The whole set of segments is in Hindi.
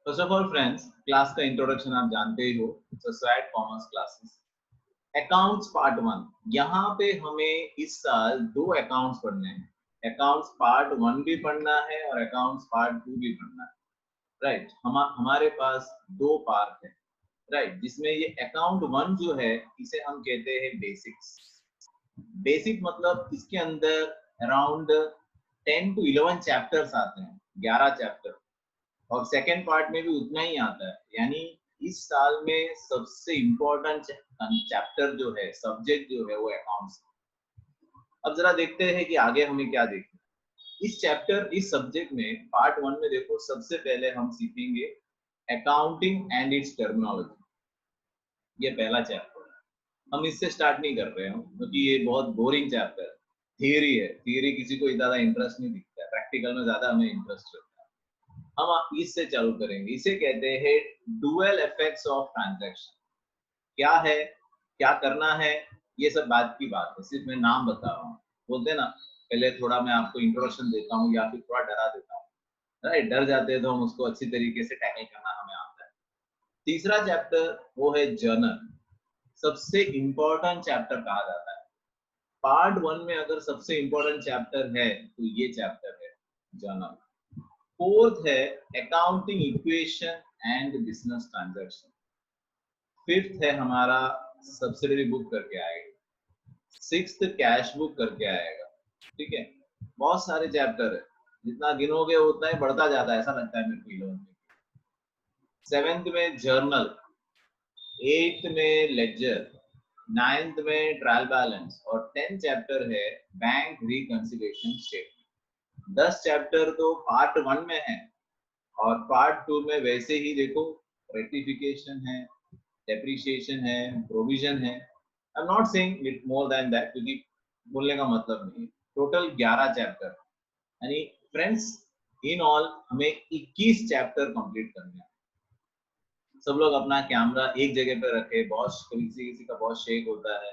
First of all friends, class का इंट्रोडक्शन आप जानते ही हो, इट्स अ स्वैट कॉमर्स क्लासेस। अकाउंट्स पार्ट 1, यहाँ पे हमें इस साल 2 अकाउंट्स पढ़ने हैं। अकाउंट्स पार्ट 1 भी पढ़ना है और अकाउंट्स पार्ट 2 भी पढ़ना है, राइट। हमारे पास 2 पार्ट है, राइट, जिसमें ये अकाउंट 1 जो है इसे हम कहते हैं बेसिक्स। बेसिक मतलब इसके अंदर अराउंड 10 to 11 चैप्टर्स आते हैं, 11 चैप्टर, और सेकेंड पार्ट में भी उतना ही आता है। यानी इस साल में सबसे इम्पोर्टेंट चैप्टर जो है, सब्जेक्ट जो है, वो अकाउंट्स। अब जरा देखते हैं कि आगे हमें क्या देखना है इस चैप्टर, इस सब्जेक्ट में। पार्ट 1 में देखो, सबसे पहले हम सीखेंगे अकाउंटिंग एंड इट्स टर्मिनोलॉजी। ये पहला चैप्टर है, हम इससे स्टार्ट नहीं कर रहे हैं क्योंकि ये बहुत बोरिंग चैप्टर है। थियरी है, थियरी किसी को ज्यादा इंटरेस्ट नहीं दिखता है, प्रैक्टिकल में ज्यादा हमें इंटरेस्ट है। हम इससे चालू करेंगे। इसे कहते हैं डुअल इफेक्ट्स ऑफ ट्रांजैक्शन। क्या है, क्या करना है, ये सब बात की बात है, सिर्फ मैं नाम बता रहा हूँ। बोलते हैं ना, पहले थोड़ा मैं आपको इंट्रोडक्शन देता हूँ या फिर थोड़ा डरा देता हूँ, राइट। डर जाते हैं तो हम उसको अच्छी तरीके से टैकल करना हमें आता है। तीसरा चैप्टर वो है जर्नल, सबसे इंपॉर्टेंट चैप्टर कहा जाता है। पार्ट 1 में अगर सबसे इंपॉर्टेंट चैप्टर है तो ये चैप्टर है जर्नल। फोर्थ है accounting equation and business transaction. Fifth है हमारा सब्सिडरी बुक करके आएगा। सिक्स्थ कैश बुक करके आएगा, ठीक है। बहुत सारे चैप्टर है, जितना गिनोगे उतना ही बढ़ता जाता है, ऐसा लगता है मेरे को 11th में। सेवेंथ में जर्नल, एट्थ में लेजर, नाइन्थ में ट्रायल बैलेंस, और 10th चैप्टर है बैंक रिकंसिलिएशन स्टेटमेंट। 10 चैप्टर तो पार्ट 1 में है, और पार्ट 2 में वैसे ही देखो, रेक्टिफिकेशन है, डेप्रिसिएशन है, प्रोविजन है। I am not saying it more than that, क्योंकि बोलने का मतलब नहीं। टोटल 11 चैप्टर, यानी फ्रेंड्स इन ऑल हमें 21 चैप्टर कंप्लीट करने हैं। सब लोग अपना कैमरा एक जगह पर रखे, बहुत किसी किसी का बहुत शेक होता है,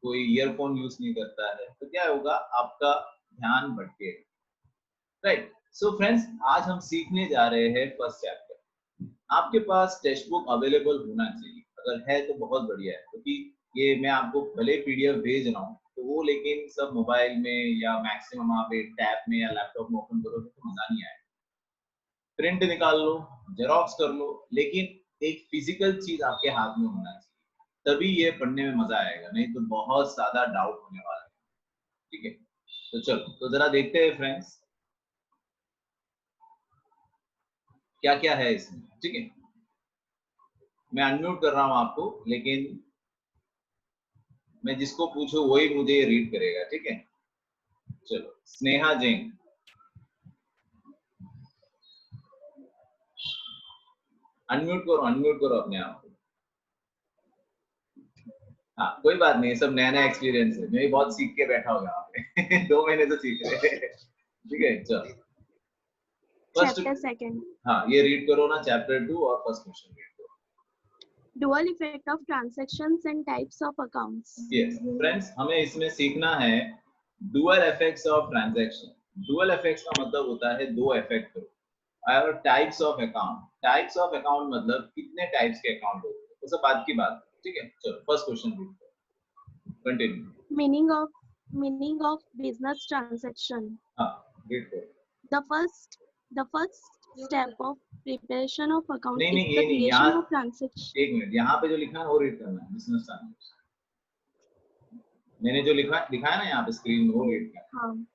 कोई ईयरफोन यूज नहीं करता है, तो क्या होगा, आपका ध्यान भटकेगा, राइट। सो फ्रेंड्स, आज हम सीखने जा रहे हैं फर्स्ट चैप्टर। आपके पास टेक्स्ट बुक अवेलेबल होना चाहिए, अगर है तो बहुत बढ़िया है, क्योंकि ये मैं आपको भले पीडीएफ भेज रहा हूँ तो वो, लेकिन सब मोबाइल में या मैक्सिमम आप एक टैब में या लैपटॉप में ओपन करोगे तो मजा नहीं आएगा। प्रिंट निकाल लो, जेरोक्स कर लो, लेकिन एक फिजिकल चीज आपके हाथ में होना चाहिए, तभी ये पढ़ने में मजा आएगा, नहीं तो बहुत ज्यादा डाउट होने वाला है, ठीक है। तो चलो, तो जरा देखते हैं फ्रेंड्स क्या क्या है इसमें, ठीक है। मैं अनम्यूट कर रहा हूं आपको, लेकिन मैं जिसको पूछूं वही मुझे रीड करेगा, ठीक है। चलो, स्नेहा जैन, अनम्यूट करो अपने आप को। हाँ, कोई बात नहीं, सब नया नया एक्सपीरियंस है, मैं भी बहुत सीख के बैठा हूँ यहाँ पे 2 महीने से सीख रहे हैं, ठीक है। चलो, फर्स्ट, चैप्टर सेकंड, हाँ ये रीड करो ना, चैप्टर 2 और फर्स्ट क्वेश्चन रीड करो। Dual effect of transactions and types of accounts. Yes friends, हमें इसमें सीखना है dual effects of transaction. Dual effects का मतलब होता है दो इफेक्ट और types of account. Types of account मतलब कितने टाइप्स के अकाउंट होते हैं, तो सब बात की बात, ठीक है। चलो, फर्स्ट क्वेश्चन रीड करो, continue. Meaning of business transaction. हाँ, रीड करो। The first step of preparation of account नहीं is ये the नहीं, यहाँ creation of transaction. एक मिनट, यहाँ पे जो लिखा है वो रीड करना है, बिजनेस ट्रांजैक्शन। मैंने जो लिखा है ना यहाँ पे स्क्रीन में, वो रीड करना हाँ. है।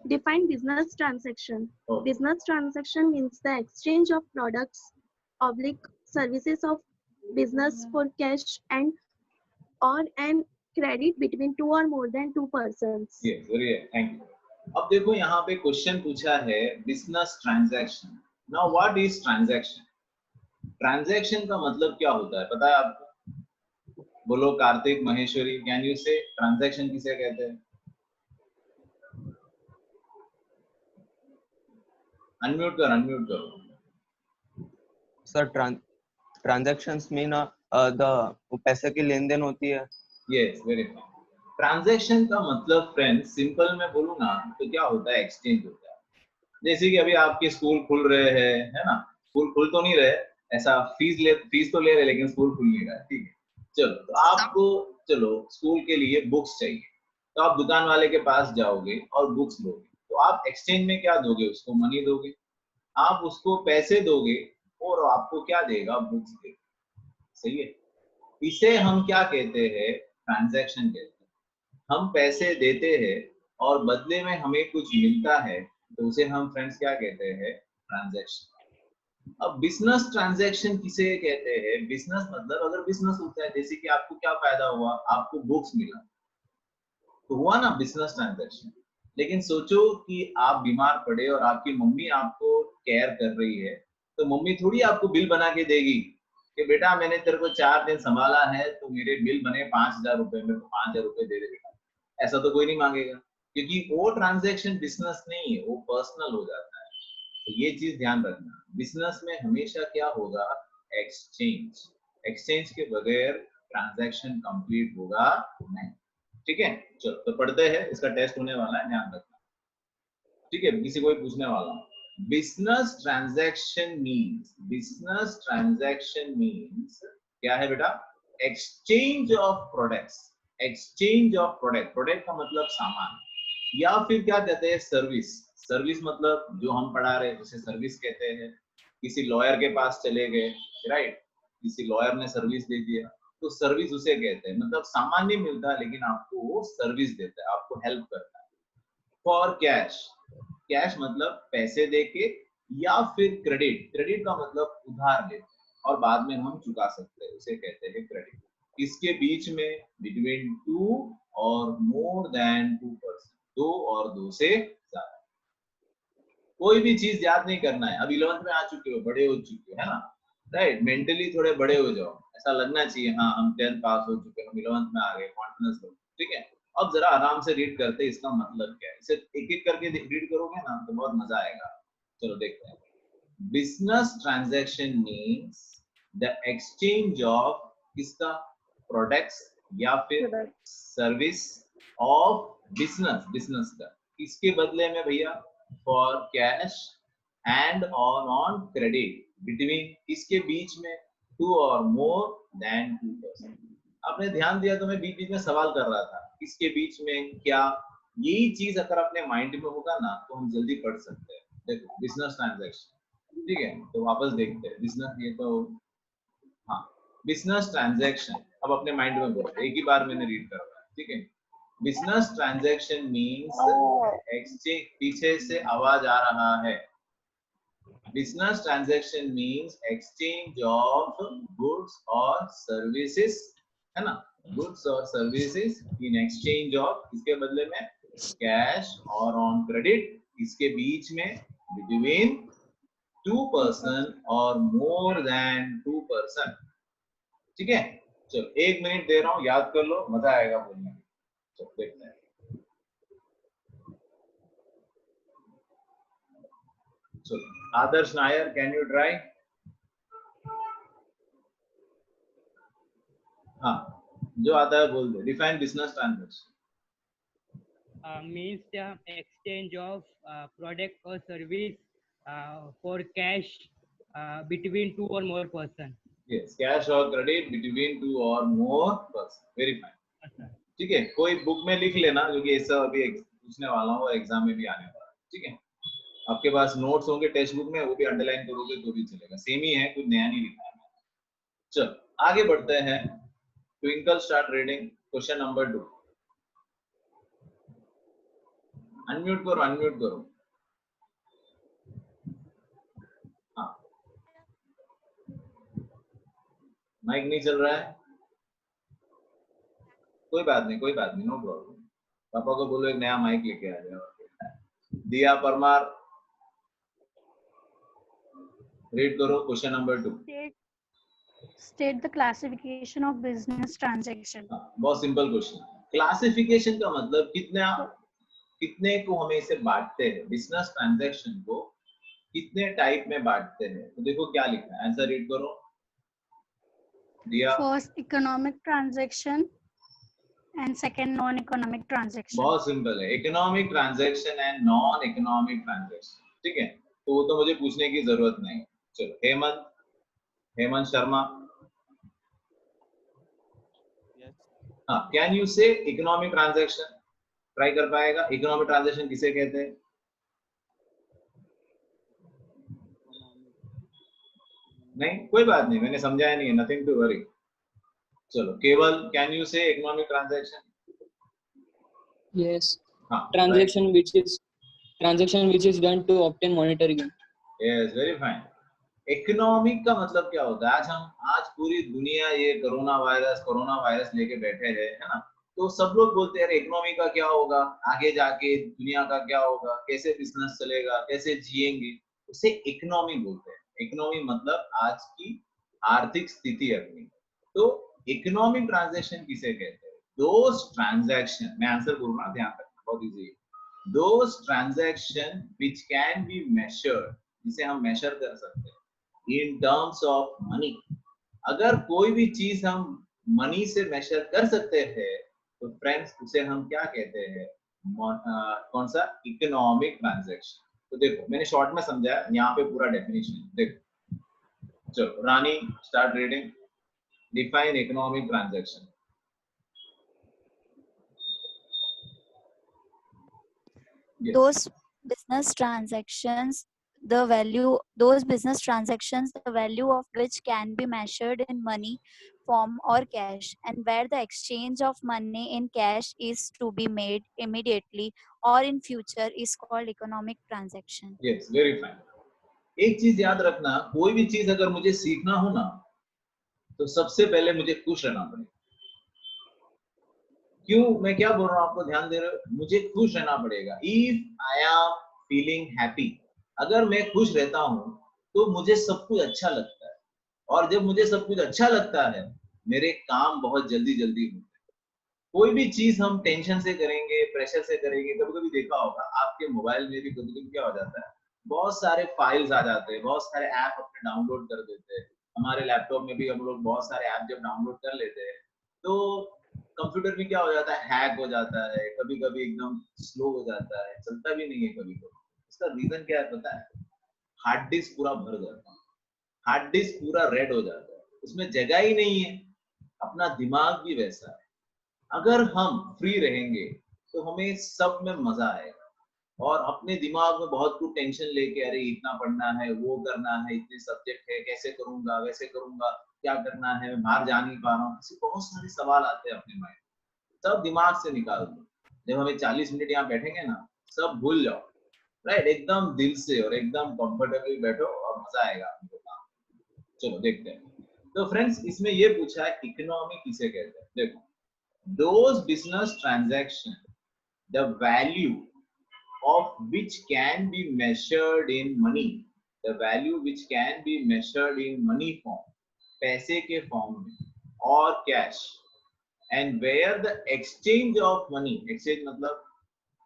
Define business transaction. Okay. Business transaction means the exchange of products, oblique services of business for cash and or an credit between two or more than two persons. Yes, very good. Thank you. अब देखो यहाँ पे क्वेश्चन पूछा है business transaction. Now what is transaction? Transaction का मतलब क्या होता है, पता है आपको? बोलो कार्तिक, महेश्वरी, कैन यू से ट्रांजैक्शन किसे कहते हैं? अनम्यूट करो। सर, ट्रांजैक्शंस मीन द पैसे की लेन देन होती है। Yes, very fine. ट्रांजैक्शन का मतलब फ्रेंड, सिंपल में बोलूँ ना तो क्या होता है, एक्सचेंज होता है। जैसे कि अभी आपके स्कूल खुल रहे हैं, है ना, स्कूल खुल तो नहीं रहे, ऐसा फीस तो ले रहे लेकिन स्कूल खुल नहीं रहा है, ठीक है। चलो तो आपको चलो स्कूल के लिए बुक्स चाहिए, तो आप दुकान वाले के पास जाओगे और बुक्स लोगे, तो आप एक्सचेंज में क्या दोगे उसको? मनी दोगे, आप उसको पैसे दोगे और आपको क्या देगा? बुक्स देगा, सही है। इसे हम क्या कहते हैं? ट्रांजैक्शन कहते हैं। हम पैसे देते हैं और बदले में हमें कुछ मिलता है, तो उसे हम फ्रेंड्स क्या कहते हैं? ट्रांजैक्शन। अब बिजनेस ट्रांजैक्शन किसे कहते हैं? बिजनेस मतलब अगर बिजनेस होता है, जैसे कि आपको क्या फायदा हुआ? आपको बुक्स मिला, तो हुआ ना बिजनेस ट्रांजैक्शन। लेकिन सोचो कि आप बीमार पड़े और आपकी मम्मी आपको केयर कर रही है, तो मम्मी थोड़ी आपको बिल बना के देगी कि बेटा मैंने तेरे को 4 दिन संभाला है, तो मेरे बिल बने 5,000 रुपए में, तो 5,000 रुपए दे दे बेटा। ऐसा तो कोई नहीं मांगेगा, क्योंकि वो ट्रांजैक्शन बिजनेस नहीं है, वो पर्सनल हो जाता है। तो ये चीज ध्यान रखना, बिजनेस में हमेशा क्या होगा? एक्सचेंज। एक्सचेंज के बगैर ट्रांजैक्शन कंप्लीट होगा नहीं, ठीक है। चलो तो पढ़ते हैं, इसका टेस्ट होने वाला है, ध्यान रखना, ठीक है। किसी को भी पूछने वाला हूं। बिजनेस ट्रांजैक्शन मीन्स क्या है बेटा? Exchange of products. Exchange of product, product का मतलब सामान, या फिर क्या कहते हैं? सर्विस। सर्विस मतलब जो हम पढ़ा रहे हैं उसे सर्विस कहते हैं। किसी लॉयर के पास चले गए, राइट, किसी लॉयर ने सर्विस दे दिया, तो सर्विस उसे कहते हैं। मतलब सामान नहीं मिलता लेकिन आपको वो सर्विस देता है, आपको हेल्प करता है। फॉर कैश, कैश मतलब पैसे देके, या फिर क्रेडिट, क्रेडिट का मतलब उधार लेते और बाद में हम चुका सकते हैं, उसे कहते हैं क्रेडिट। इसके बीच में बिटवीन 2 और मोर देन 2%, 2 और 2 से ज्यादा। कोई भी चीज याद नहीं करना है। अब 11th में आ चुके हो, बड़े हो चुके हो, है ना, राइट। मेंटली थोड़े बड़े हो जाओ, ऐसा लगना चाहिए हाँ हम 10th पास हो चुके हैं, हम 11th में आ गए, कॉन्फिडेंस लो, ठीक है। अब जरा आराम से रीड करते हैं, इसका मतलब क्या है, इसे एक एक करके रीड करोगे ना तो बहुत मजा आएगा। चलो देखते हैं। Business transaction means the exchange of किसका? प्रोडक्ट्स या फिर सर्विस ऑफ बिजनेस, बिजनेस का, इसके बदले में भैया for cash and on credit, between, इसके बीच में 2 और मोर देन 2%। आपने ध्यान दिया तो मैं बीच बीच में सवाल कर रहा था, इसके बीच में क्या? यही चीज अगर अपने माइंड में होगा ना तो हम जल्दी पढ़ सकते हैं। देखो बिजनेस ट्रांजैक्शन, ठीक है, तो वापस देखते हैं बिजनेस, ये तो हाँ, बिजनेस ट्रांजैक्शन। अब अपने माइंड में बोलो, एक ही बार मैंने रीड करवाया, ठीक है। बिजनेस ट्रांजैक्शन मीन्स एक्सचेंज, पीछे से आवाज आ रहा है। Business transaction means exchange of goods और सर्विसेज, है ना, गुड्स और सर्विसेज इन एक्सचेंज ऑफ, इसके बदले में कैश और ऑन क्रेडिट, इसके बीच में बिटवीन 2% और मोर देन 2%, ठीक है। चलो 1 मिनट दे रहा हूँ, याद कर लो, मजा आएगा बोलने में। चलो देखते हैं। चलो आदर्श नायर, कैन यू ट्राई? हाँ, जो आता है बोल दो। Define business transaction. means the exchange of product or service for cash between 2 or more person. Yes, cash or credit between 2 or more person. Very fine. ठीक है, कोई बुक में लिख लेना क्योंकि ऐसा अभी पूछने वाला हूँ और एग्जाम में भी आने वाला है, ठीक है। आपके पास नोट्स होंगे टेक्स्ट बुक में, वो भी अंडरलाइन करोगे तो भी चलेगा, सेम ही है, कुछ नया नहीं लिखा है। चलो आगे बढ़ते हैं। Twinkle start reading question number 2। Unmute करो, अनम्यूट करो। हाँ, माइक नहीं चल रहा है, कोई बात नहीं, कोई बात नहीं, नो प्रॉब्लम। पापा को बोलो एक नया माइक लेके आ जाओ। दिया परमार, रीड करो question number 2। State the classification of business transaction. बहुत सिंपल क्वेश्चन। क्लासिफिकेशन का मतलब कितने को हमें इसे बांटते हैं, बिजनेस ट्रांजैक्शन को कितने टाइप में बांटते हैं। तो देखो क्या लिखा है, आंसर रीड करो। दिया, first economic transaction and second non economic transaction. बहुत सिंपल है, economic transaction and non economic transaction, ठीक है। तो वो तो मुझे पूछने की जरूरत नहीं। चलो हेमंत शर्मा, हाँ, can you say economic transaction? Try कर पाएगा? इकोनॉमिक ट्रांजैक्शन किसे कहते हैं? नहीं, कोई बात नहीं, मैंने समझाया नहीं है, नथिंग टू वरी। चलो Keval, can you say economic transaction? Yes. हाँ, Transaction which is done to obtain monetary gain. Yes, very fine. Economic का मतलब क्या होता है? आज पूरी दुनिया ये कोरोना वायरस लेके बैठे हैं, है ना? तो सब लोग बोलते हैं इकोनॉमी का क्या होगा, आगे जाके दुनिया का क्या होगा, कैसे बिजनेस चलेगा, कैसे जिएंगे, उसे इकोनॉमी बोलते हैं। इकोनॉमी मतलब आज की आर्थिक स्थिति अपनी। तो इकोनॉमिक ट्रांजैक्शन किसे कहते हैं? दोज ट्रांजैक्शन, मैं आंसर बोलूंगा, ध्यान रखना, बहुत इजी है। Those transaction which can be measured, जिसे हम मेजर कर सकते हैं इन टर्म्स ऑफ मनी। अगर कोई भी चीज हम मनी से मेजर कर सकते हैं तो फ्रेंड्स उसे हम क्या कहते हैं? कौन सा? Economic transaction. तो देखो मैंने शॉर्ट में समझाया, यहाँ पे पूरा डेफिनेशन देखो। चलो Rani, start reading. Define economic transaction. Those business transactions, the value of which can be measured in money form or cash, and where the exchange of money in cash is to be made immediately or in future, is called economic transaction. Yes, very fine. एक चीज याद रखना, कोई भी चीज अगर मुझे सीखना हो ना, तो सबसे पहले मुझे खुश रहना पड़ेगा। क्यों, मैं क्या बोल रहा हूँ आपको ध्यान दे रहे हो? मुझे खुश रहना पड़ेगा। If I am feeling happy, अगर मैं खुश रहता हूँ तो मुझे सब कुछ अच्छा लगता है, और जब मुझे सब कुछ अच्छा लगता है मेरे काम बहुत जल्दी होते हैं। कोई भी चीज हम टेंशन से करेंगे, प्रेशर से करेंगे, कभी कभी देखा होगा आपके मोबाइल में भी कभी कभी क्या हो जाता है, बहुत सारे फाइल्स आ जाते हैं, बहुत सारे ऐप अपने डाउनलोड कर देते हैं। हमारे लैपटॉप में भी हम लोग बहुत सारे ऐप जब डाउनलोड कर लेते हैं तो कंप्यूटर भी क्या हो जाता है, हैक हो जाता है, कभी कभी एकदम स्लो हो जाता है, चलता भी नहीं है कभी कभी। इसका रीजन क्या है पता है? हार्ड डिस्क पूरा भर जाता है, हार्ड डिस्क पूरा रेड हो जाता है, उसमें जगह ही नहीं है। अपना दिमाग भी वैसा है, अगर हम फ्री रहेंगे तो हमें सब में मजा आएगा, और अपने दिमाग में बहुत कुछ टेंशन लेके, अरे इतना पढ़ना है, वो करना है, इतने सब्जेक्ट है, कैसे करूंगा, वैसे करूंगा, क्या करना है, मैं बाहर जा नहीं पा रहा हूँ, ऐसे बहुत सारे सवाल आते हैं अपने माइंड। सब दिमाग से निकाल दो। जब हमें 40 मिनट यहाँ बैठेंगे ना, सब भूल जाओ, राइट? एकदम दिल से और एकदम कंफर्टेबली बैठो और मजा आएगा आपको काम। चलो देखते हैं। तो फ्रेंड्स, इसमें ये पूछा है इकोनॉमी किसे कहते हैं। देखो, those business transaction, the value of which can be measured in money, the value which can be measured in money form, पैसे के फॉर्म में, और cash, and where the exchange of money, exchange मतलब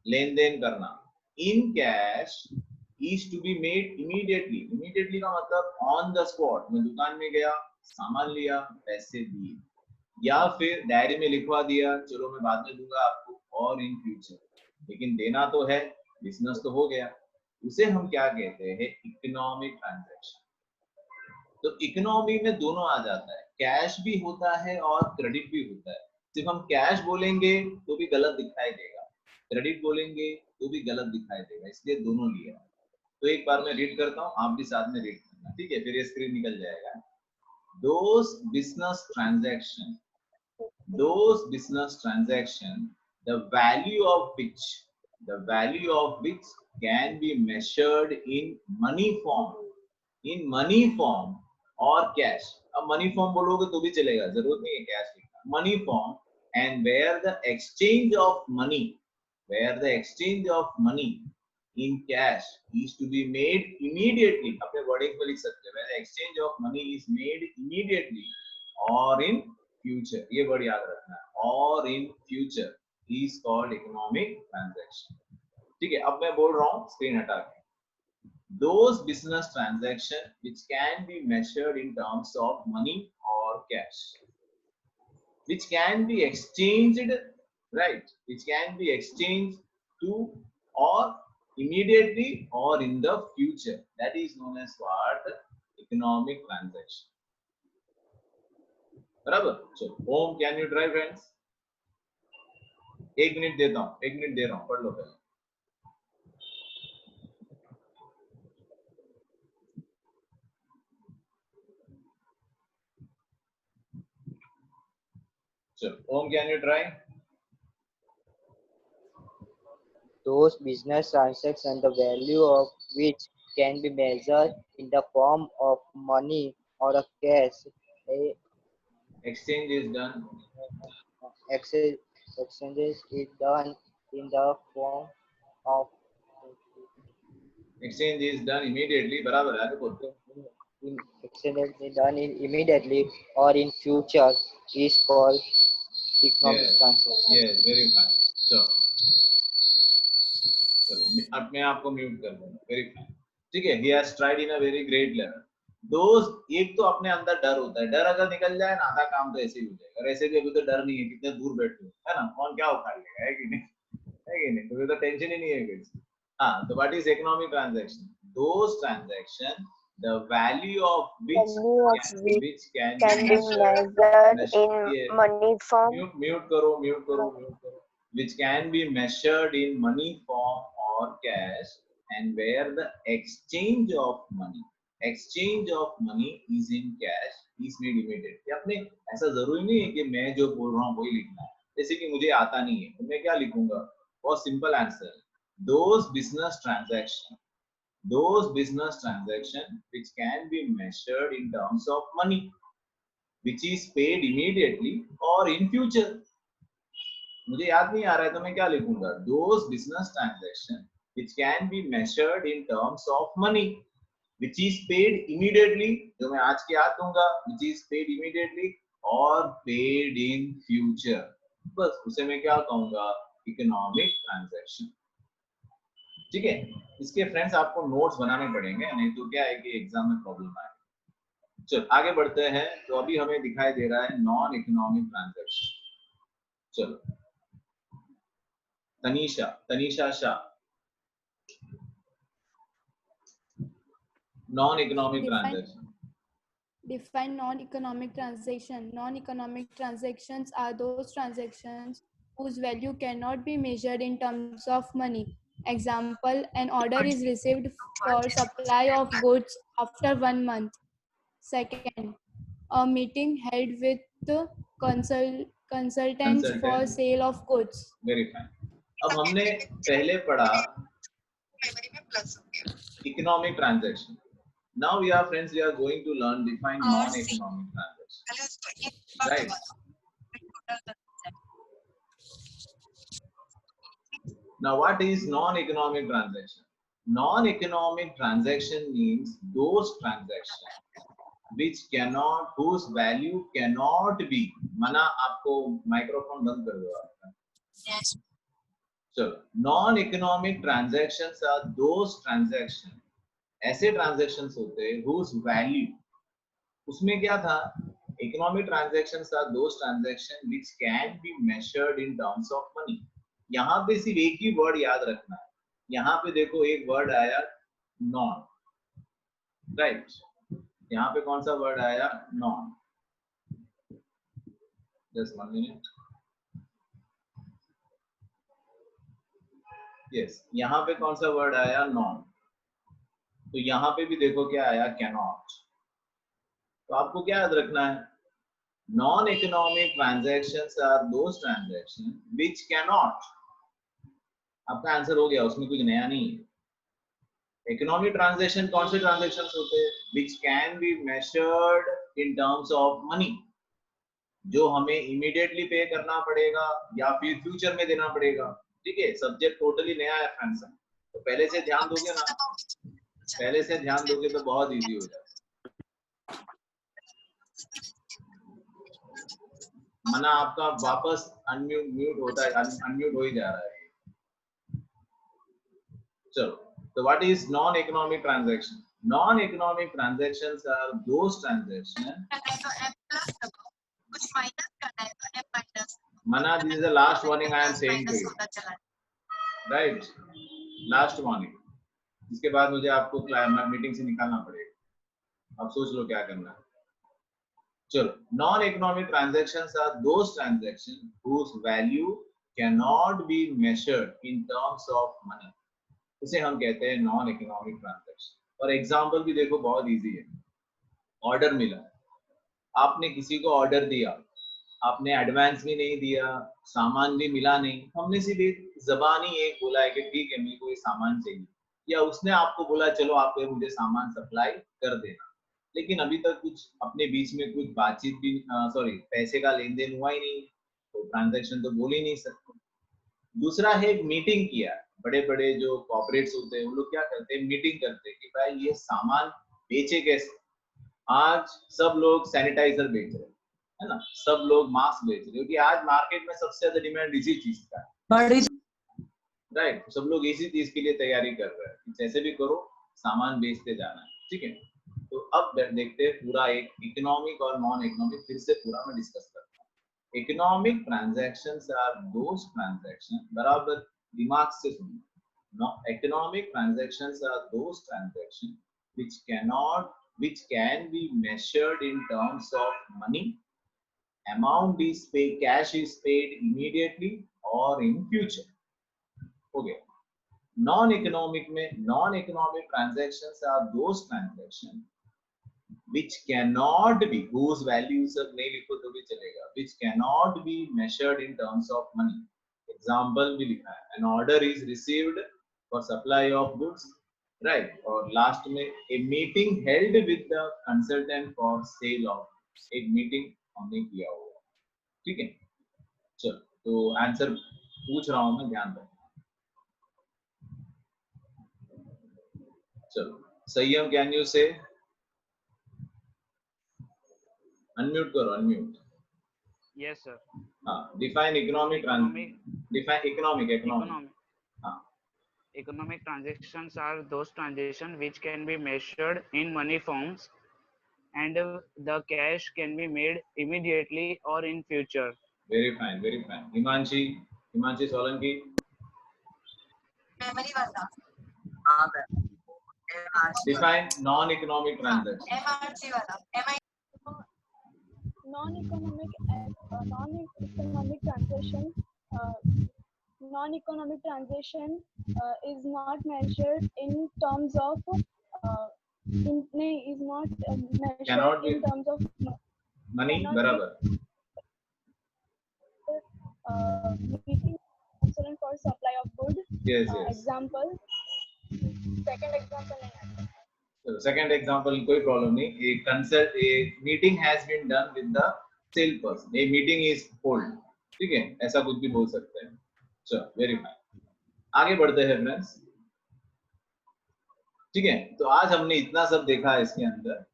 लेन देन करना, in cash is to be made immediately. immediately का मतलब on the spot, मैं दुकान में गया, सामान लिया, पैसे दिए, या फिर डायरी में लिखवा दिया, चलो मैं बाद में दूंगा आपको, और इन फ्यूचर, लेकिन देना तो है, बिजनेस तो हो गया। उसे हम क्या कहते हैं? Economic transaction. तो इकोनॉमी में दोनों आ जाता है, कैश भी होता है और क्रेडिट भी होता है। सिर्फ हम कैश बोलेंगे तो भी गलत दिखाई देगा, क्रेडिट बोलेंगे तो भी गलत दिखाई देगा, इसलिए दोनों लिया। तो एक बार मैं रीड करता हूँ, आप भी साथ में रीड करना, ठीक है? फिर ये स्क्रीन निकल जाएगा। Those business transaction, the value of which can be measured in money form or cash. अब money form बोलोगे तो भी चलेगा, जरूरत नहीं है कैश लिखना, money form, and where the exchange of money in cash is to be made immediately. अपने वर्डिंग पे लिख सकते हैं, where the exchange of money is made immediately or in future, ये वर्ड याद रखना है, or in future is called economic transaction। ठीक है, अब मैं बोल रहा हूँ स्क्रीन हटा के। Those business transaction which can be measured in terms of money or cash, which can be exchanged, right? Which can be exchanged to or immediately or in the future, that is known as what? Economic transaction. बराबर। चलो home can you drive friends? 1 minute देता हूँ, 1 मिनट दे रहा हूँ, पढ़ लो पहले। चलो home can you drive? Those business transactions the value of which can be measured in the form of money or a cash. Exchange is done. Exchange is done in the form of Exchange is done immediately. बराबर है, आगे बोलते हैं। exchange is done immediately or in future is called economic Yes, transaction. yes, very fine. So चलो अब मैं आपको म्यूट कर दूंगा। वेरी फाइन, ठीक है। He has tried in a very great level. दोस्त एक तो अपने अंदर डर होता है, डर अगर निकल जाए ना आधा काम तो ऐसे ही हो जाएगा। और ऐसे भी अभी तो डर नहीं है, कितने दूर बैठे हो, है ना, कौन क्या उखाड़ लेगा, है कि नहीं, है कि नहीं, तो टेंशन ही नहीं है कुछ। हाँ, तो what is economic transaction? Those transaction the value of which can be measured in money form. Mute करो, which can be measured in money form or cash, and where the exchange of money is in cash is made immediately. आपने ऐसा जरूरी नहीं है कि मैं जो बोल रहा हूँ वही लिखना है। जैसे कि मुझे आता नहीं है तो मैं क्या लिखूंगा? बहुत simple answer, those business transaction which can be measured in terms of money which is paid immediately or in future. मुझे याद नहीं आ रहा है तो मैं क्या लिखूंगा? those business transaction which can be measured in terms of money which is paid immediately, जो मैं आज के आज दूंगा, which is paid immediately or paid in future, बस उसे मैं क्या कहूंगा? Economic transaction. ठीक है, इसके फ्रेंड्स आपको नोट्स बनाने पड़ेंगे, नहीं तो क्या है कि एग्जाम में प्रॉब्लम आएगी। चलो आगे बढ़ते हैं। तो अभी हमें दिखाई दे रहा है नॉन इकोनॉमिक ट्रांजैक्शन। चलो Tanisha Shah, non economic transaction. Define non-economic transaction. Non-economic transactions are those transactions whose value cannot be measured in terms of money. Example, an order is received for supply of goods after 1 month. Second, a meeting held with consultants for sale of goods. Very fine. अब हमने पहले पढ़ा economic transaction. Now we are friends, we are going to learn define non-economic transaction. Right? Now what is non-economic transaction? Non-economic transaction means those transactions which cannot, whose value cannot be, मना आपको माइक्रोफोन बंद कर दो आपका। Yes. So non-economic transactions are those transactions, ऐसे ट्रांजैक्शंस होते हैं whose value, उसमें क्या था? Economic transactions are those transaction which can be measured in terms of money. यहाँ पे सिर्फ एक ही वर्ड याद रखना है। यहाँ पे देखो एक वर्ड आया नॉन, राइट? यहाँ पे कौन सा वर्ड आया? नॉन। Just 1 minute. यस, यहाँ पे कौन सा वर्ड आया? नॉन। तो यहाँ पे भी देखो क्या आया? कैनॉट। तो आपको क्या याद रखना है? Non economic transactions are those transaction which cannot. आपका आंसर हो गया, उसमें कुछ नया नहीं है। इकोनॉमिक ट्रांजैक्शन कौन से ट्रांजैक्शंस होते हैं? Which can be measured in terms of money, जो हमें इमीडिएटली पे करना पड़ेगा या फिर फ्यूचर में देना पड़ेगा। ठीक है, सब्जेक्ट टोटली नया है फ्रेंड्स, तो पहले से ध्यान दोगे ना, पहले से ध्यान दोगे तो बहुत इजी हो जाएगा। मना आपका वापस अनम्यूट होता है, अनम्यूट हो ही जा रहा है। चलो, तो what is non economic transaction? Non economic transactions are those transaction, Mana this is the last warning I am saying to you, right? Last warning, इसके बाद मुझे आपको मीटिंग से निकालना पड़ेगा। अब सोच लो क्या करना है। चलो, non economic transactions are those transaction whose value cannot be measured in terms of money. इसे हम कहते हैं नॉन इकोनॉमिक ट्रांजैक्शन। और एग्जांपल भी देखो, बहुत इजी है। ऑर्डर मिला, आपने किसी को ऑर्डर दिया, आपने एडवांस भी नहीं दिया, सामान भी मिला नहीं, हमने सिर्फ एक जबानी एक बोला है कि ठीक है मेरे को ये सामान चाहिए, या उसने आपको बोला चलो आप मुझे सामान सप्लाई कर देना, लेकिन अभी तक कुछ अपने बीच में कुछ बातचीत भी सॉरी पैसे का लेन देन हुआ ही नहीं, तो ट्रांजैक्शन तो बोल ही नहीं सकते। दूसरा है एक मीटिंग किया, बड़े बड़े जो कॉर्पोरेट्स होते हैं वो लोग क्या करते हैं, मीटिंग करते हैं कि भाई ये सामान बेचे कैसे। आज सब लोग सैनिटाइजर बेच रहे हैं, है ना, सब लोग मास्क बेच रहे हैं, क्योंकि आज मार्केट में सबसे ज्यादा डिमांड इसी चीज का है, राइट। सब लोग इसी चीज के लिए तैयारी कर रहे हैं, जैसे भी करो सामान बेचते जाना है, ठीक है। तो अब देखते हैं पूरा एक इकोनॉमिक और नॉन इकोनॉमिक, फिर से पूरा मैं डिस्कस करता हूँ। Economic transactions are those transaction, बराबर दिमाग से सुनना, economic transactions are those transaction which can be measured in terms of money, amount is paid, cash is paid immediately or in future. Okay. Non-economic transactions are those transactions which cannot be, whose values of नहीं लिखो तो भी चलेगा, which cannot be measured in terms of money. Example भी लिखा है, an order is received for supply of goods, right, और लास्ट में a meeting held with the consultant for sale of, एक मीटिंग हमने किया हुआ, ठीक है। चलो, तो आंसर पूछ रहा हूं मैं, ध्यान दो। चलो, संयम, कैन यू से, अनम्यूट करो, अनम्यूट। Yes sir. हाँ, डिफाइन इकोनॉमिक, डिफाइन इकोनॉमिक। हाँ, economic transactions are those transactions which can be measured in money forms and the cash can be made immediately or in future. Very fine, very fine. Himanshi Solanki. Define non-economic transaction. Non-economic transaction is not measured in terms of Cannot be in terms of money, बराबर। meeting consultant for supply of good. Yes, yes. Example, second example नहीं आता। So, second example कोई problem नहीं, a meeting has been done with the sale person, a meeting is hold, ठीक है, ऐसा कुछ भी बोल सकते हैं। चलो, वेरी फाइन, आगे बढ़ते हैं फ्रेंड्स, ठीक है। तो आज हमने इतना सब देखा है इसके अंदर,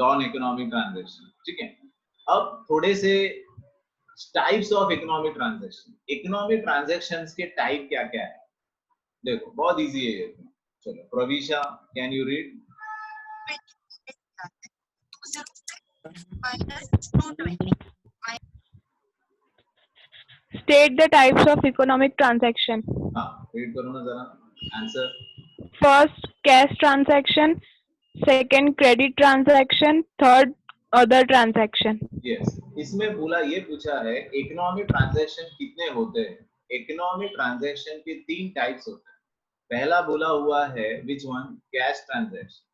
नॉन इकोनॉमिक ट्रांजैक्शन, ठीक है। अब थोड़े से types of economic transaction, economic transactions के टाइप क्या क्या है, देखो बहुत इजी है ये। चलो, Pravisha, can you read? State the types of economic transaction. हाँ, रीड करो ना जरा answer. First, cash transaction. Second, credit transaction. Third, other transaction. Yes, इसमें बोला ये पूछा है इकोनॉमिक ट्रांजैक्शन कितने होते हैं। इकोनॉमिक ट्रांजैक्शन के 3 टाइप्स होते हैं। पहला बोला हुआ है which one, cash transaction,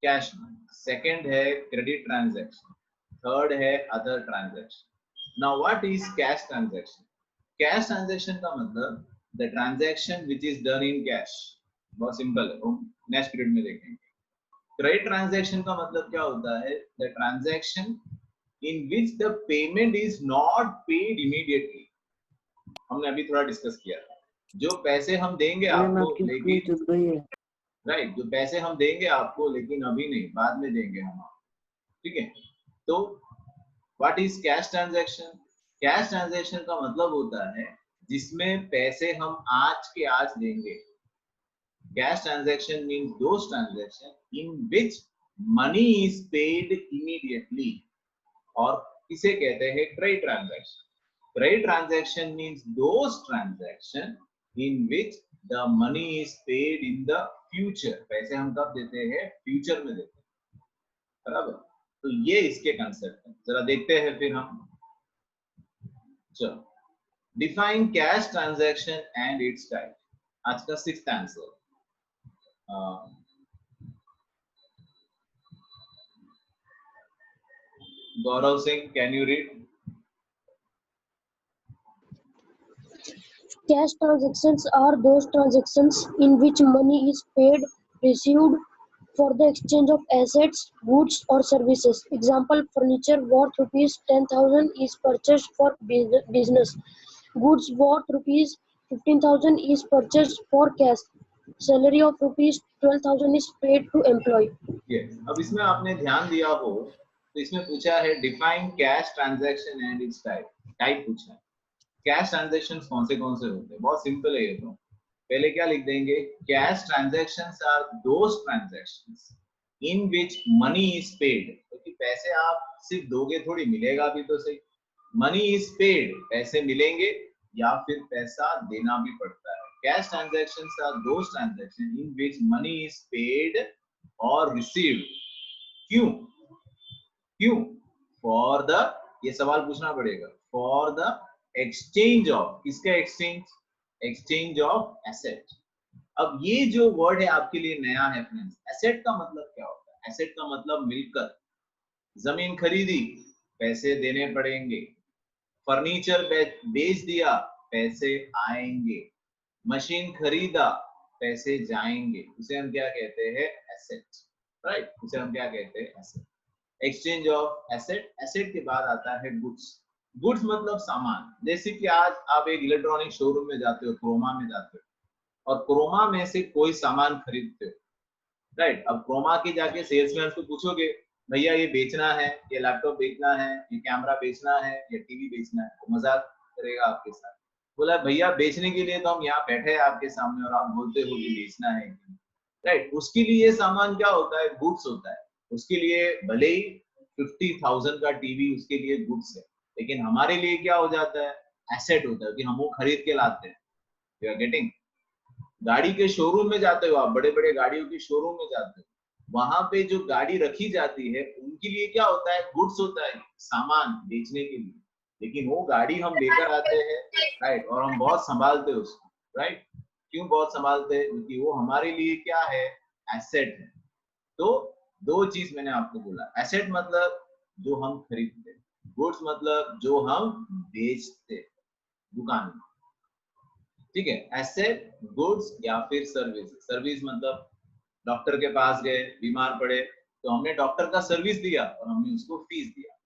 cash. Second है क्रेडिट ट्रांजैक्शन, थर्ड है other transaction. Now what is cash transaction? Cash transaction का मतलब the transaction which is done in cash, बहुत सिंपल है, हम नेक्स्ट पीरियड में देखेंगे। क्रेडिट ट्रांजैक्शन का मतलब क्या होता है, the transaction in which the payment is not paid immediately. हमने अभी थोड़ा डिस्कस किया था, जो पैसे हम देंगे आपको लेकिन, राइट, जो पैसे हम देंगे आपको लेकिन अभी नहीं, बाद में देंगे हम, ठीक है। तो what is cash transaction? Cash transaction का मतलब होता है जिसमें पैसे हम आज के आज देंगे। Cash transaction means those transactions in which money is paid immediately, और इसे कहते हैं credit transaction. Credit transaction means those transactions in which the money is paid in the future, पैसे हम कब देते हैं, फ्यूचर में देते हैं, बराबर। तो ये इसके कंसेप्ट है, जरा देखते हैं फिर हम। चलो, define cash transaction and it's type, आज का 6th answer. Gaurav Singh, can you read? Cash transactions are those transactions in which money is paid, received for the exchange of assets, goods or services. Example, furniture worth rupees 10,000 is purchased for business. Goods worth rupees 15,000 is purchased for cash. Salary of rupees 12,000 is paid to employee. Yes. अब इसमें आपने ध्यान दिया हो तो इसमें पूछा है define cash transaction and it's type, type पूछा है। कैश ट्रांजैक्शंस कौन से होते हैं, बहुत सिंपल है ये तो। पहले क्या लिख देंगे, cash transactions are those transactions in which money is paid, क्योंकि पैसे आप सिर्फ दोगे थोड़ी, मिलेगा भी तो सही। मनी इज पेड, पैसे मिलेंगे या फिर पैसा देना भी पड़ता है। Cash transactions are those transaction in which money is paid और रिसीव्ड। क्यों? फॉर द, ये सवाल पूछना पड़ेगा, फॉर द एक्सचेंज ऑफ, किसका एक्सचेंज, एक्सचेंज ऑफ एसेट। अब ये जो वर्ड है आपके लिए नया है फ्रेंड्स। एसेट का मतलब क्या होता है, एसेट का मतलब मिलकर, जमीन खरीदी पैसे देने पड़ेंगे, फर्नीचर बेच दिया पैसे आएंगे, मशीन खरीदा पैसे जाएंगे, उसे हम क्या कहते हैं, एसेट, राइट, उसे हम क्या कहते हैं, asset. Exchange of asset, asset के बाद आता है गुड्स। गुड्स मतलब सामान, जैसे कि आज आप एक इलेक्ट्रॉनिक शोरूम में जाते हो, क्रोमा में जाते हो और क्रोमा में से कोई सामान खरीदते हो, राइट। अब क्रोमा के जाके सेल्समैन को पूछोगे भैया ये बेचना है, ये लैपटॉप बेचना है, ये कैमरा बेचना है, ये टीवी बेचना है, तो मजाक करेगा आपके साथ, बोला भैया बेचने के लिए तो हम यहाँ बैठे हैं आपके सामने और आप बोलते हो कि बेचना है, राइट। उसके लिए सामान क्या होता है, गुड्स होता है। उसके लिए भले ही 50,000 का टीवी उसके लिए गुड्स है, लेकिन हमारे लिए क्या हो जाता है, एसेट होता है कि हम वो खरीद के लाते हैं। You are getting. गाड़ी के शोरूम में जाते हो आप, बड़े बड़े गाड़ियों के शोरूम में जाते हो, वहां पे जो गाड़ी रखी जाती है उनके लिए क्या होता है, गुड्स होता है, सामान बेचने के लिए। लेकिन वो गाड़ी हम लेकर आते हैं, राइट, और हम बहुत संभालते हैं उसको, राइट। क्यों बहुत संभालते हैं, क्योंकि वो हमारे लिए क्या है, एसेट है। तो दो चीज मैंने आपको बोला, एसेट मतलब जो हम खरीदते, गुड्स मतलब जो हम बेचते दुकान में, ठीक है। एसेट, गुड्स या फिर सर्विस। सर्विस मतलब डॉक्टर के पास गए, बीमार पड़े तो हमने डॉक्टर का सर्विस दिया और हमने उसको फीस दिया।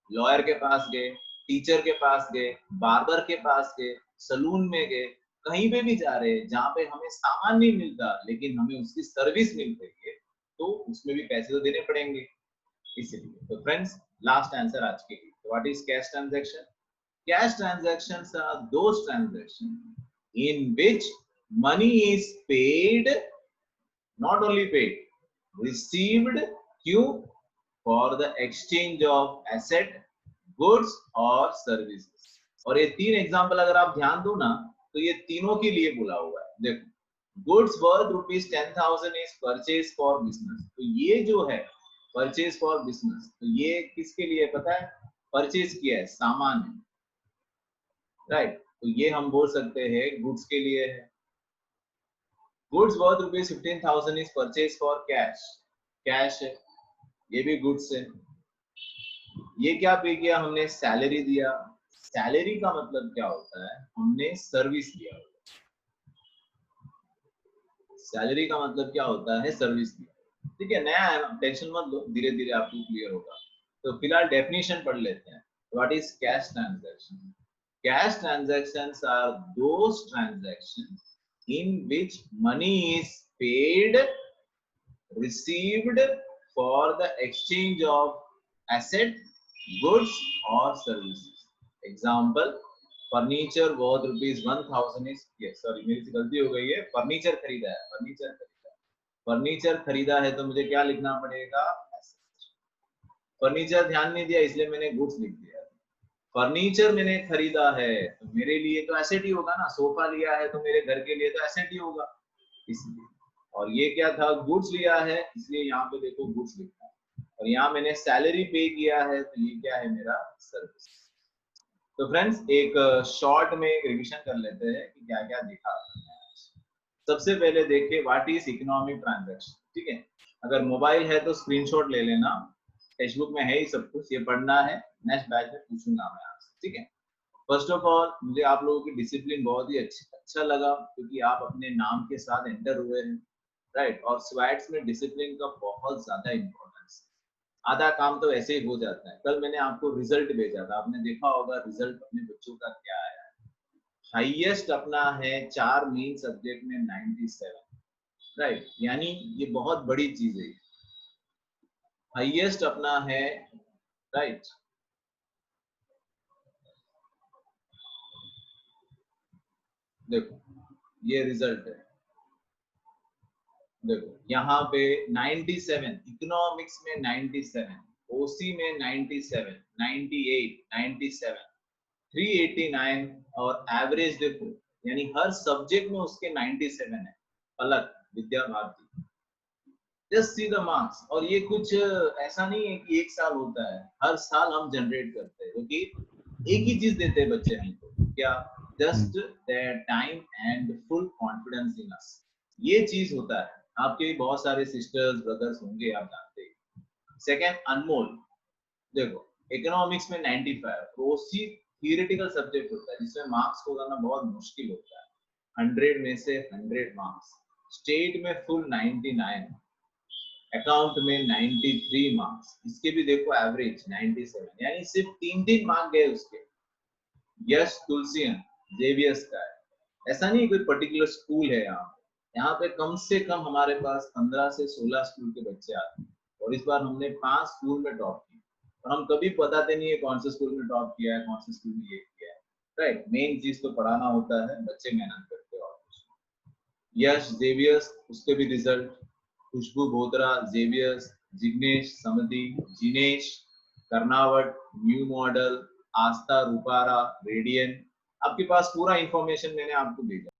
लॉयर के पास गए, टीचर के पास गए, बार्बर के पास गए, सलून में गए, कहीं पे भी जा रहे हैं जहाँ पे हमें सामान नहीं मिलता लेकिन हमें उसकी सर्विस मिल रही है, तो उसमें भी पैसे तो देने पड़ेंगे, इसीलिए। तो फ्रेंड्स, लास्ट आंसर आज के लिए, what is cash transaction? Cash transactions are those transaction in which money is paid, not only paid, received, क्यों, for the exchange of asset, goods और services। और ये तीन एग्जांपल अगर आप ध्यान दो ना तो ये तीनों के लिए बोला हुआ है। देखो, goods worth rupees 10,000 is purchase for business, तो ये जो है परचेज फॉर बिजनेस, तो ये किसके लिए पता है, परचेज किया है, सामान है, राइट। तो ये हम बोल सकते हैं गुड्स के लिए है। Goods worth rupees 15,000 is purchase for cash, cash है, ये भी गुड्स है। ये क्या पे किया हमने, सैलरी दिया। सैलरी का मतलब क्या होता है, हमने सर्विस दिया। सैलरी का मतलब क्या होता है, सर्विस दिया, ठीक है। नया है, टेंशन मत लो, धीरे धीरे आपको क्लियर होगा। तो फिलहाल डेफिनेशन पढ़ लेते हैं। What is cash transaction? Cash transactions are those transactions in which money is paid, received for the exchange of asset, goods or services. Example, furniture worth rupees 1,000 is, yes sorry मेरी से गलती हो गई है, फर्नीचर खरीदा है, फर्नीचर खरीदा है तो मुझे क्या लिखना पड़ेगा, फर्नीचर ध्यान नहीं दिया इसलिए मैंने गुड्स लिख दिया। फर्नीचर मैंने खरीदा है तो मेरे लिए तो एसेट ही होगा ना, सोफा लिया है तो मेरे घर के लिए तो एसेट ही होगा, इसलिए। और ये क्या था, गुड्स लिया है, इसलिए यहाँ पे देखो गुड्स लिखा है। और यहाँ मैंने सैलरी पे किया है तो ये क्या है, मेरा सर्विस। तो फ्रेंड्स एक शॉर्ट में एक रिविजन कर लेते हैं कि क्या क्या देखा। सबसे पहले देखिए व्हाट इज इकोनॉमिक ट्रांजैक्शन, ठीक है। अगर मोबाइल है तो स्क्रीनशॉट ले लेना, टेक्स्ट बुक में है ही सब कुछ, ये पढ़ना है, नेक्स्ट बैच में पूछूंगा मैं आपसे, ठीक है। फर्स्ट ऑफ ऑल मुझे आप लोगों की डिसिप्लिन बहुत ही अच्छा लगा, क्योंकि आप अपने नाम के साथ एंटर हुए हैं, राइट। और स्वैट्स में डिसिप्लिन का बहुत ज्यादा इंपॉर्टेंस है, आधा काम तो ऐसे ही हो जाता है। कल मैंने आपको रिजल्ट भेजा था, आपने देखा होगा रिजल्ट अपने बच्चों का क्या आया है। हाईएस्ट अपना है 4 मेन सब्जेक्ट में 97, राइट, यानी ये बहुत बड़ी चीज है। हाईएस्ट अपना है, राइट, देखो ये रिजल्ट है, देखो यहाँ पे 97, इकोनॉमिक्स में 97, ओसी में 97, 98, 97, 389 और एवरेज देखो, यानी हर सब्जेक्ट में उसके 97 है। अलग Vidya Bharati, just see the marks. और ये कुछ ऐसा नहीं है कि एक साल होता है, हर साल हम जनरेट करते हैं, क्योंकि एक ही चीज देते हैं बच्चे हमको, क्या, just their time and full confidence in us. ये चीज होता है। आपके भी बहुत सारे सिस्टर्स ब्रदर्स होंगे, आप जानते हैं। सेकेंड अनमोल, देखो इकोनॉमिक्स में 95, ओसी थियरेटिकल सब्जेक्ट होता है जिसमें मार्क्स को लाना बहुत मुश्किल होता है, 100 में से 100 मार्क्स। स्टेट में फुल 99, अकाउंट में 93 मार्क्स, इसके भी देखो एवरेज 97, यानी सिर्फ 3 मार्क गए उसके। यश तुलसियन जेवियर्स का है, ऐसा नहीं कोई पर्टिकुलर स्कूल है यहाँ पे कम से कम हमारे पास 15 से 16 स्कूल के बच्चे आते हैं, और इस बार हमने 5 स्कूल में टॉप किया। और हम कभी बताते नहीं है कौन से स्कूल में टॉप किया है, कौन से स्कूल में ये किया है, राइट। मेन चीज तो पढ़ाना होता है, बच्चे मेहनत करते हैं। और यश जेवियर्स, उसके भी रिजल्ट, खुशबू बोतरा जेवियर्स, जिग्नेश समधी, जिनेश कर्नावट न्यू मॉडल, आस्था रूपारा रेडियन। आपके पास पूरा इंफॉर्मेशन मैंने आपको भेजा।